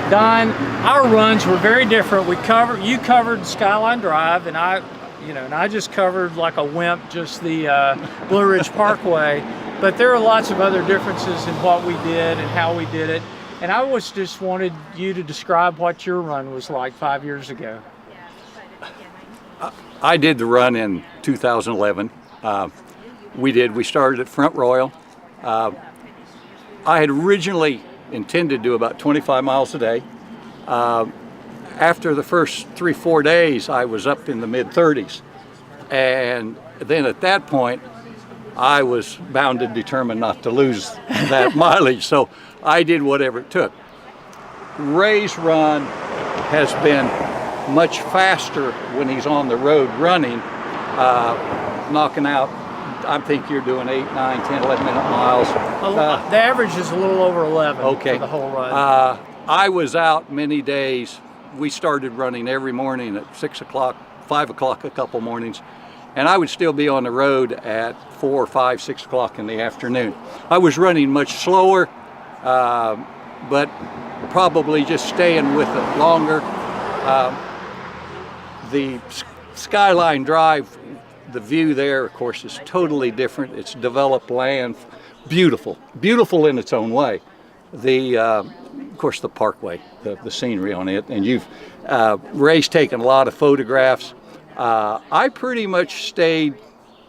Don, our runs were very different. You covered Skyline Drive, and I just covered like a wimp, just the Blue Ridge Parkway. But there are lots of other differences in what we did and how we did it. And I just wanted you to describe what your run was like 5 years ago. I did the run in 2011. We started at Front Royal. I had originally intended to do about 25 miles a day. After the first 3-4 days, I was up in the mid-30s. And then at that point, I was bound and determined not to lose that mileage. So I did whatever it took. Ray's run has been much faster when he's on the road running, knocking out, I think you're doing 8, 9, 10, 11 minute miles. The average is a little over 11 okay. for the whole run. I was out many days. We started running every morning at 6 o'clock, 5 o'clock a couple mornings, and I would still be on the road at 4, 5, 6 o'clock in the afternoon. I was running much slower, but probably just staying with it longer. The Skyline Drive, the view there, of course, is totally different. It's developed land, beautiful in its own way. Of course, the parkway, the scenery on it, and Ray's taken a lot of photographs. I pretty much stayed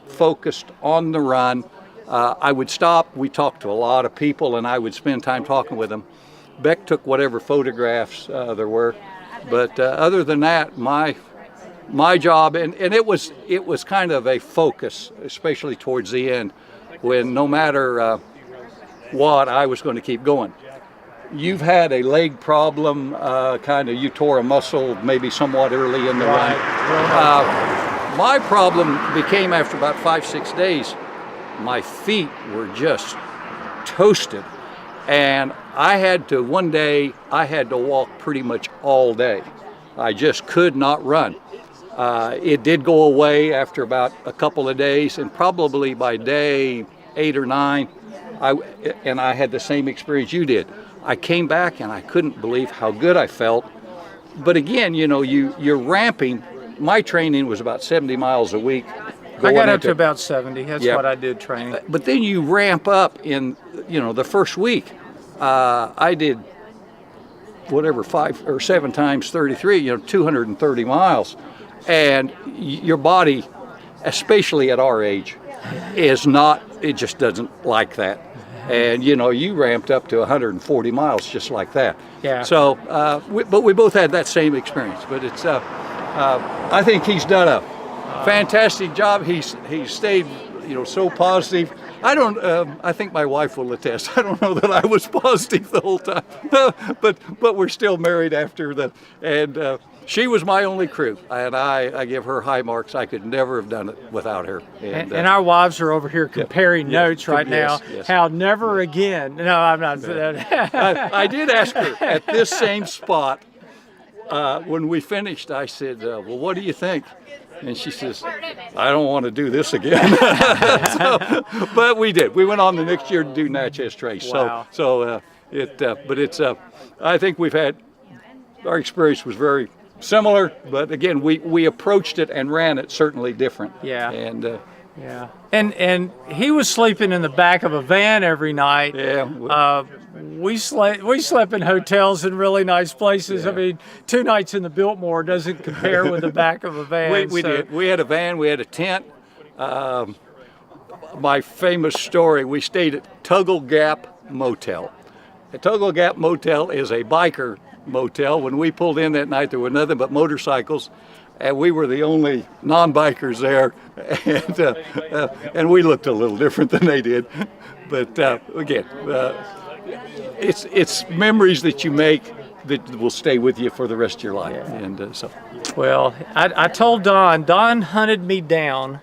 focused on the run. I would stop. We talked to a lot of people, and I would spend time talking with them. Beck took whatever photographs there were, but other than that, my job, and it was kind of a focus, especially towards the end, when no matter what, I was going to keep going. You've had a leg problem, you tore a muscle maybe somewhat early in the run. My problem became after about 5-6 days. My feet were just toasted, and one day I had to walk pretty much all day. I just could not run. It did go away after about a couple of days, and probably by day 8 or 9, I had the same experience you did. I came back and I couldn't believe how good I felt. But again, you're ramping. My training was about 70 miles a week. I got up to about 70. That's what I did training. But then you ramp up in, the first week. I did 5 or 7 times 33, 230 miles. And your body, especially at our age, it just doesn't like that. And you ramped up to 140 miles just like that. Yeah. So, but we both had that same experience. But it's, I think he's done a fantastic job. He's stayed, so positive. I think my wife will attest. I don't know that I was positive the whole time, but we're still married after that. And she was my only crew, and I give her high marks. I could never have done it without her. And our wives are over here comparing notes right now. Yes. How never again. No, I'm not. I did ask her at this same spot when we finished. I said, well, what do you think? And she says, I don't want to do this again. But we did. We went on the next year to do Natchez Trace. Wow. I think our experience was very similar, but again, we approached it and ran it certainly different. Yeah. And he was sleeping in the back of a van every night. Yeah. We slept in hotels in really nice places. Yeah. I mean, 2 nights in the Biltmore doesn't compare with the back of a van. We did. We had a van. We had a tent. My famous story, we stayed at Tuggle Gap Motel. The Tuggle Gap Motel is a biker motel. When we pulled in that night, there were nothing but motorcycles, and we were the only non-bikers there, and we looked a little different than they did. But again, it's memories that you make that will stay with you for the rest of your life. Yeah. And Well, I told Don hunted me down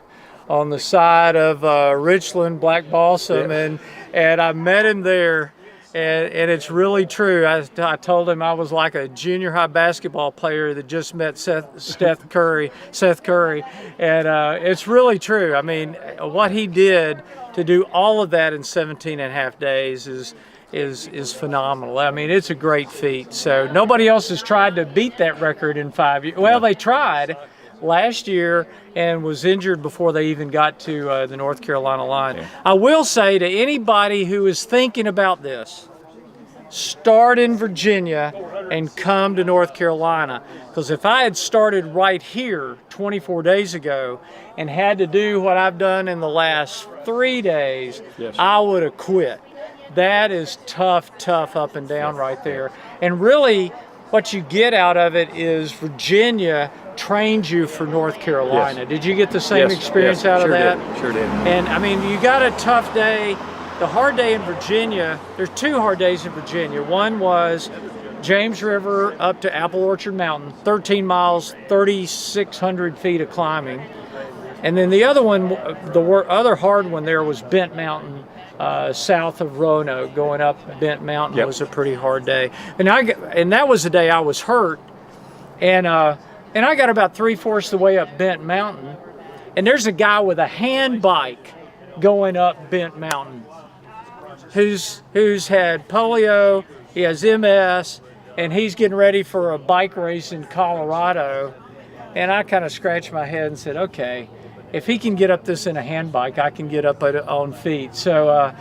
on the side of Richland, Black Balsam, Yeah. and I met him there. And it's really true. I told him I was like a junior high basketball player that just met Seth Curry, and it's really true. I mean, what he did to do all of that in 17 and a half days is phenomenal. I mean, it's a great feat. So nobody else has tried to beat that record in 5 years. Well, they tried last year and was injured before they even got to the North Carolina line. Yeah. I will say to anybody who is thinking about this, start in Virginia and come to North Carolina. Because if I had started right here 24 days ago and had to do what I've done in the last 3 days, Yes. I would have quit. That is tough up and down right there. And really, what you get out of it is Virginia trained you for North Carolina. Yes. Did you get the same Yes, experience yes, out of sure that? did, sure did. And I mean, you got a tough day. The hard day in Virginia, there's 2 hard days in Virginia. One was James River up to Apple Orchard Mountain, 13 miles, 3,600 feet of climbing. And then the other one, other hard one there was Bent Mountain, south of Roanoke, going up Bent Mountain. Yep. Was a pretty hard day. And that was the day I was hurt. And I got about 3/4 the way up Bent Mountain. And there's a guy with a hand bike going up Bent Mountain who's had polio, he has MS, and he's getting ready for a bike race in Colorado. And I kind of scratched my head and said, okay, if he can get up this in a hand bike, I can get up on feet. So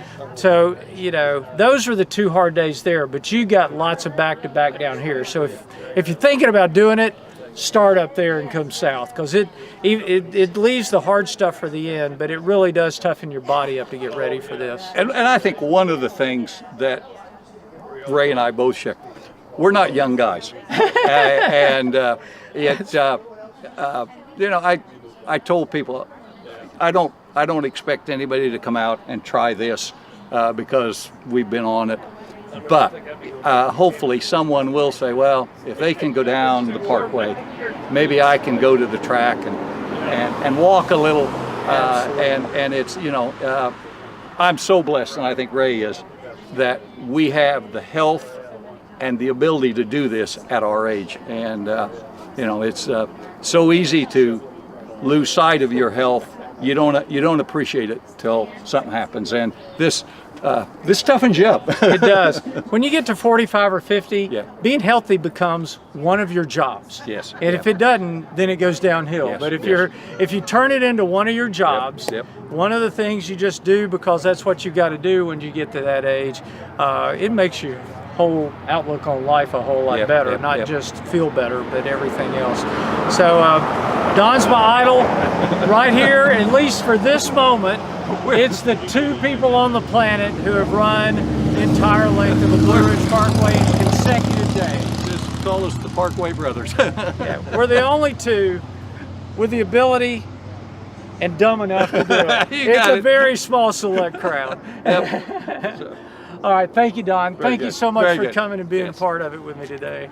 you know, those were the 2 hard days there, but you got lots of back-to-back down here. So if you're thinking about doing it, start up there and come south, because it leaves the hard stuff for the end, but it really does toughen your body up to get ready for this. And I think one of the things that Ray and I both share, we're not young guys. You know, I told people, I don't expect anybody to come out and try this because we've been on it. But hopefully someone will say, well, if they can go down the parkway, maybe I can go to the track and walk a little. And it's, you know, I'm so blessed, and I think Ray is, that we have the health and the ability to do this at our age. And, you know, it's so easy to lose sight of your health. You don't appreciate it till something happens. And this toughens you up. It does. When you get to 45 or 50, Yeah. being healthy becomes one of your jobs. Yes. And if it doesn't, then it goes downhill. Yes, But if yes. you turn it into one of your jobs, Yep. one of the things you just do because that's what you got to do when you get to that age, it makes your whole outlook on life a whole lot Yep, better. yep, Not yep. just feel better, but everything else. So Don's my idol right here, at least for this moment. It's the 2 people on the planet who have run the entire length of the Blue Ridge Parkway in consecutive days. Just call us the Parkway Brothers. Yeah, we're the only 2 with the ability and dumb enough to do it. You It's got a it. very small select crowd. Yep. So, All right, thank you, Don. Very Thank you good. so much Very for good. coming and being Yes. a part of it with me today.